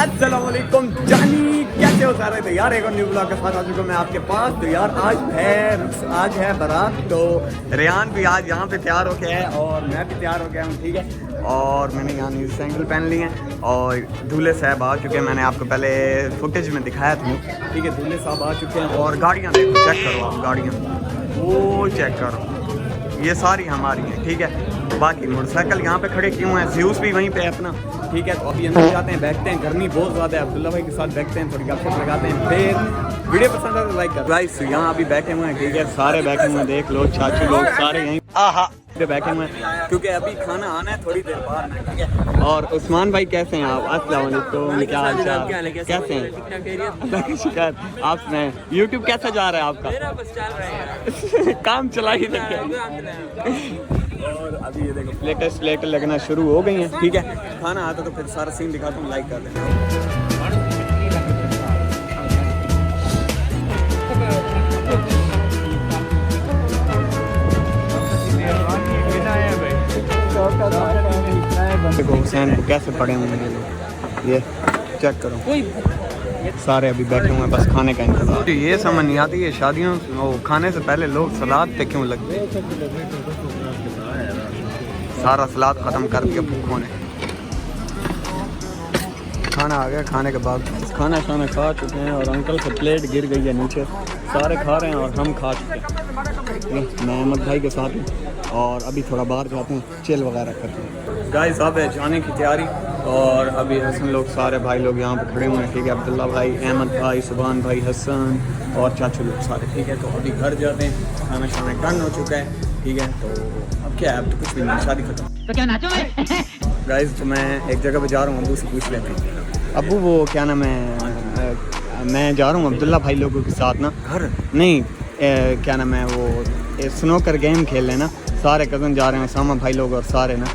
अस्सलाम वालेकुम जानी, कैसे हो सारे? तो यार एक और न्यू ब्लॉग के साथ आ चुका मैं आपके पास। तो यार आज है बारात। तो रेहान भी आज यहाँ पे तैयार हो गया है और मैं भी तैयार हो गया हूँ, ठीक है। और मैंने यहाँ न्यू सैंडल पहन ली हैं और दूल्हे साहब आ चुके हैं। मैंने आपको पहले फुटेज में दिखाया था, ठीक है। दूल्हे साहब आ चुके हैं और गाड़ियाँ देखो, चेक करो आप गाड़ियाँ, वो चेक करो, ये सारी हमारी हैं, ठीक है। बाकी मोटरसाइकिल यहाँ पे खड़े क्यों हैं? ज़्यूस भी वहीं पे है अपना, ठीक है। तो अभी अंदर जाते हैं, बैठते हैं, गर्मी बहुत ज़्यादा है। अब्दुल्ला भाई के साथ बैठते हैं, थोड़ी गपशप लगाते हैं, फिर वीडियो पसंद आए तो लाइक कर। गाइस यहाँ अभी बैठे हुए हैं, ठीक है, सारे बैठे हुए हैं, देख लो, चाचू लोग सारे यहीं पे बैठे हुए हैं, क्योंकि अभी खाना आना है थोड़ी देर बाद में, ठीक है। और उस्मान भाई कैसे हैं आप? अस्सलाम वालेकुम, क्या हाल चाल, कैसे हैं? अल्लाह की शुक्र। आप सुनाएं, यूट्यूब कैसा जा रहा है आपका? काम चला ही रखे। और अभी ये देखो प्लेटर लगना शुरू हो गई हैं, ठीक है। खाना आता तो फिर सारा सीन दिखाता हूँ, लाइक कर देना। देखो हुसैन को कैसे पड़े हुए हैं ये चेक करो, सारे अभी बैठे हुए हैं, बस खाने का इंतजार। ये समझ नहीं आती है शादियों खाने से पहले लोग सलाद पे क्यों लगते हैं। सारा सलाद ख़त्म कर दिया भूखों ने। खाना आ गया, खाने के बाद खाना खा चुके हैं और अंकल से प्लेट गिर गई है नीचे, सारे खा रहे हैं और हम खा चुके हैं। मैं अहमद भाई के साथ हूँ और अभी थोड़ा बाहर जाते हैं, चिल वगैरह करते हैं। गाइस अब है जाने की तैयारी और अभी हसन लोग, सारे भाई लोग यहाँ पे खड़े हुए हैं, ठीक है। अब्दुल्ला भाई, अहमद भाई, सुभान भाई, हसन और चाचू लोग सारे, ठीक है। तो अभी घर जाते हैं, खाना डन हो चुका है, ठीक है। तो अब क्या है, अब तो कुछ भी नहीं, शादी खत्म। तो क्या नाचो भाई? गाइस तो मैं एक जगह पे जा रहा हूँ, अबू से पूछ लेते हैं। अबू वो क्या नाम है, मैं जा रहा हूँ अब्दुल्ला भाई लोगों के साथ ना घर, नहीं क्या नाम है वो स्नोकर गेम खेल लेना, सारे कज़न जा रहे हैं, सामा भाई लोग और सारे ना।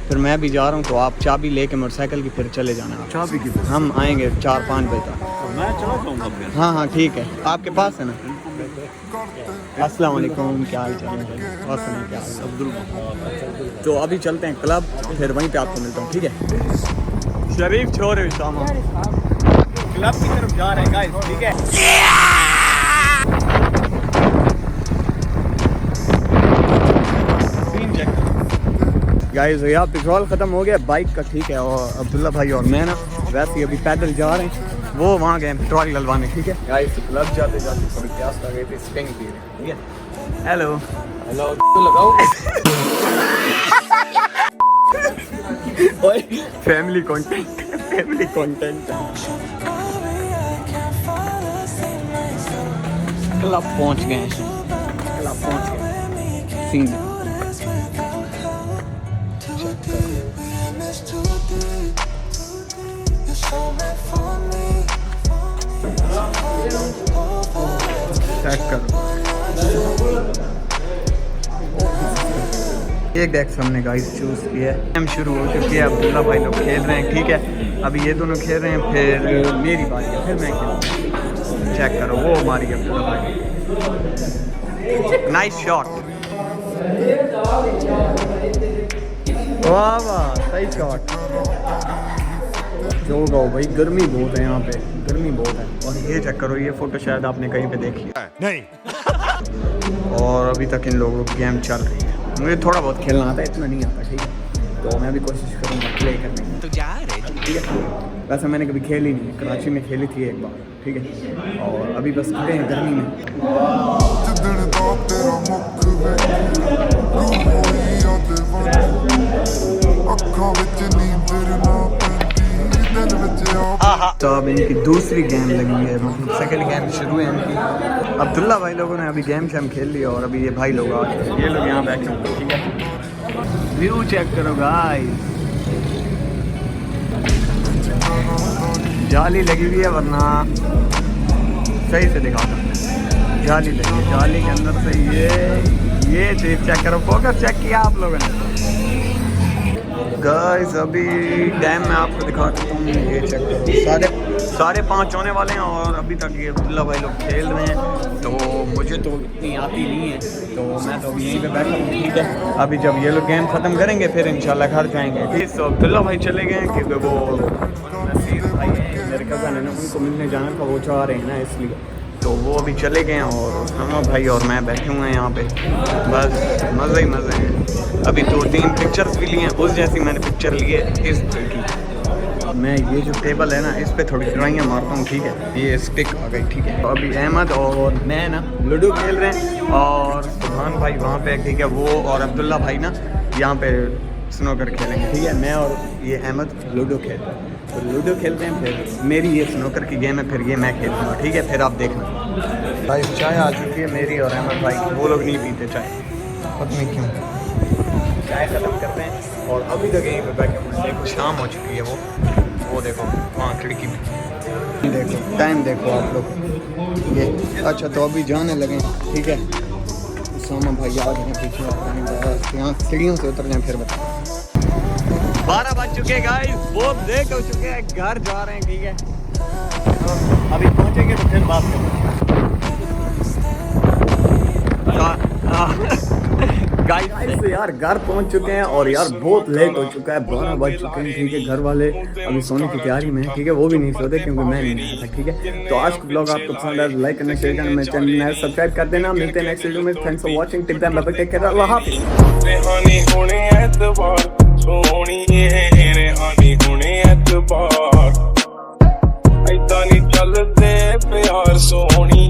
फिर मैं भी जा रहा हूँ, तो आप चाबी लेके मोटरसाइकिल की फिर चले जाना। चाबी की हम आएंगे 4-5 बजे तक। मैं चला जाऊँगा। हाँ ठीक है, आपके पास है ना। अस्सलाम वालेकुम, क्या हाल चाल है? और सुनिए क्या हाल है? तो अभी चलते हैं क्लब, फिर वहीं पे आपको मिलता हूँ, ठीक है। शरीफ छोरे शाम क्लब की तरफ जा रहे हैं गाइस, ठीक है। गाइस यहाँ पेट्रोल ख़त्म हो गया बाइक का, ठीक है। और अब्दुल्ला भाई और मैं ना वैसे ही अभी पैदल जा रहे हैं, वो वहाँ गए पेट्रोल डलवाने, ठीक है। गाइस क्लब जाते थोड़ी प्यास लग गई थी, स्टिंग पी रहे, ठीक है। हेलो लगाओ। फैमिली कंटेंट क्लब पहुँच गए सिंह। चेक करो, एक डेक्स हमने गाइस चूज किया है। गेम शुरू हो चुकी है, अब्दुल्ला भाई लोग खेल रहे हैं, ठीक है। अभी ये दोनों खेल रहे हैं, फिर मेरी बारी है, फिर मैं खेलूँ। चेक करो, वो हमारी अब्दुल्ला भाई, नाइस शॉट, वाह वाह, सही शॉट। जो गाओ भाई, गर्मी बहुत है यहाँ पे, गर्मी बहुत है। और ये चेक करो, ये फोटो शायद आपने कहीं पे देखी है नहीं। और अभी तक इन लोगों की गेम चल रही है। मुझे थोड़ा बहुत खेलना आता है, इतना नहीं आता, ठीक है। तो मैं भी कोशिश करूँगा प्ले करने की, तो जा रहे, ठीक है। वैसे मैंने कभी खेली नहीं है, कराची में खेली थी एक बार, ठीक है। और अभी बस खड़े हैं गर्मी में। तो अब इनकी दूसरी गेम लगी है, मतलब सेकंड गेम शुरू है इनकी। अब्दुल्ला भाई लोगों ने अभी गेम खेल लिया और अभी ये भाई लोग आ गए, ये लोग यहाँ बैठे हैं, ठीक है। व्यू चेक करो गाइस, जाली लगी हुई है, वरना सही से दिखा दो, जाली लगी है, जाली के अंदर से ये चीज चेक करो, फोकस चेक किया आप लोगों ने। गाइस अभी डैम में आपको दिखाता हूँ, ये चेक करो, सारे सारे 5 होने वाले हैं और अभी तक ये अब्दुल्ला भाई लोग खेल रहे हैं, तो मुझे तो इतनी आती नहीं है, तो मैं तो अभी यहीं पे बैठा हूँ। ठीक है, अभी जब ये लोग गेम ख़त्म करेंगे फिर इंशाल्लाह घर जाएंगे। ठीक, तो अब्दुल्ला भाई चले गए हैं क्योंकि वो नसीर भाई हैं मेरे कज़न है ना, उनको मिलने जाना था, वो चाह रहे हैं ना इसलिए, तो वो अभी चले गए हैं और हम भाई और मैं बैठे हुए हैं यहाँ पे, बस मज़े ही मज़े हैं। अभी 2-3 पिक्चर्स भी लिए हैं, उस जैसी मैंने पिक्चर ली है इस की। मैं ये जो टेबल है ना, इस पे थोड़ी ड्राइंगें मारता हूँ। ठीक है, ये स्टिक आ गई। ठीक है, तो अभी अहमद और मैं ना लूडो खेल रहे हैं और सुभान भाई वहाँ पे, ठीक है, वो और अब्दुल्ला भाई ना यहाँ पे स्नोकर खेलेंगे। ठीक है, मैं और ये अहमद लूडो खेल रहे हैं, तो लूडो खेलते हैं, फिर मेरी ये स्नोकर की गेम है, फिर ये मैं खेलूँगा। ठीक है, फिर आप देखना। भाई चाय आ चुकी है मेरी और अहमद भाई, वो लोग नहीं पीते चाय, पता नहीं क्यों। चाय ख़त्म करते हैं और अभी तक यहीं पे बैठे हुए हैं। देखो शाम हो चुकी है, वो देखो वहाँ खिड़की में, देखो टाइम देखो आप लोग ये। अच्छा, तो अभी जाने लगे। ठीक है, सामा भाई आ गए हैं पीछे, यहाँ सीढ़ियों से उतर जाएँ फिर बता। 12 बज चुके हैं गाइस, बहुत लेट हो चुके हैं, घर जा रहे हैं। ठीक है, तो अभी पहुँचेंगे तो फिर बात करेंगे। गाइस यार घर पहुंच चुके हैं और यार बहुत लेट हो चुका है, 12 बज चुके हैं। ठीक है, घर वाले अभी सोने की तैयारी में है। ठीक है, वो भी नहीं सोते क्योंकि मैं नहीं सोता। ठीक है, तो आज का ब्लॉग आपको पसंद आया, लाइक करना, शेयर करना, मेरे चैनल में सब्सक्राइब कर देना। मिलते हैं नेक्स्ट वीडियो में। Thanks for watching, till then bye bye, take care, अल्लाह हाफिज़। ऐदां नहीं चलदे प्यार सोहणी।